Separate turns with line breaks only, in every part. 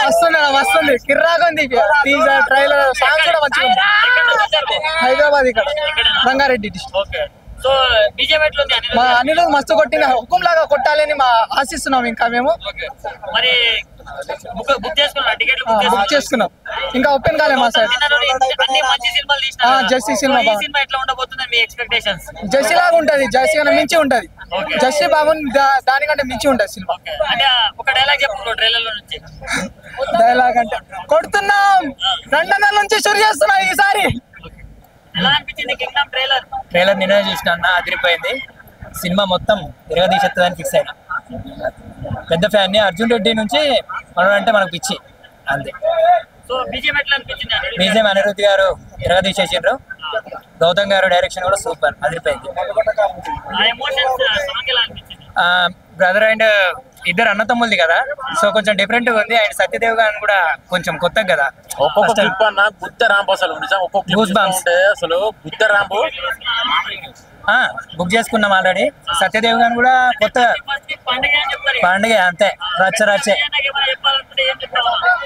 వస్తుంది వస్తుంది కిర్రాగా ఉంది టీజర్ ట్రైలర్ సాంగ్స్ కూడా మంచిగా ఉంది. హైదరాబాద్ ఇక్కడ రంగారెడ్డి డిస్ట్రిక్ట్. మా అనిరుద్ మస్తు కొట్టిన హుకుం లాగా కొట్టాలని మా ఆశిస్తున్నాం. ఇంకా మేము బుక్ చేసుకున్నాం, ఇంకా ఓపెన్ కాలే మా సైడ్. జెర్సీ సినిమా జెర్సీ లాగా ఉంటది, జెర్సీ కన్నా మించి ఉంటది. జెర్సీ బాగుంది, దానికంటే మించి ఉంటది సినిమా. డైలాగ్ అంటే కొడుతున్నాం 200 నుంచి షురు చేస్తున్నాం ఈసారి.
ట్రైలర్ నిన్న చూసిన అన్న, అదిరిపోయింది సినిమా. మొత్తం తిరగదీసేస్తుందని ఫిక్స్ అయినా. పెద్ద ఫ్యాన్ ని. అర్జున్ రెడ్డి నుంచి మనం అంటే మనకు పిచ్చి అంతే. బీజేఎం అనిరుద్ధ్ గారు తిరగదీసేసిండ్రు. గౌతమ్ గారు డైరెక్షన్ కూడా సూపర్, అదిరిపోయింది. బ్రదర్ అండ్ ఇద్దరు అన్న తమ్ముల్ది కదా, సో కొంచెం డిఫరెంట్ గా ఉంది. ఆయన సత్యదేవ్ గారు కూడా కొంచెం కొత్త కదా.
ఒక్కొక్క క్లిప్ అన్న గుత్త రాంపు, అసలు నిజం ఒక్కొక్క క్లిప్ అసలు గుత్త రాంపు.
బుక్ చేసుకున్నాం ఆల్రెడీ. సత్యదేవ్ గారు కూడా కొత్త పండుగ అంతే, రచ్చ రచ్చే.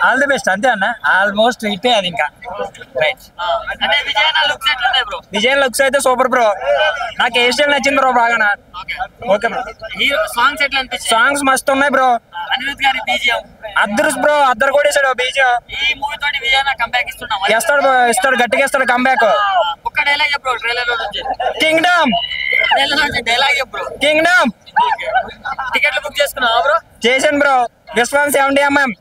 ఆల్ ది బెస్ట్ అంతే అన్న, ఆల్మోస్ట్ ఇట్టే అది. ఇంకా రైట్. విజయ్ లుక్స్ అయితే సూపర్ బ్రో, నాకు ఏ స్టైల్ నచ్చింది బ్రో బాగా. Okay bro. సాంగ్స్ మస్తు ఉన్నాయి బ్రో. అద్దరు బ్రో, అద్దరు కూడా ఇస్తాడు బీజియం. ఇస్తాడు బ్రో, ఇస్తాడు గట్టిగా ఇస్తాడు కంబ్యాక్. కింగ్డమ్ కింగ్డమ్
టికెట్లు బుక్ చేసుకున్నావా బ్రో?
చేశాను బ్రో. విశ్వాం 70mm.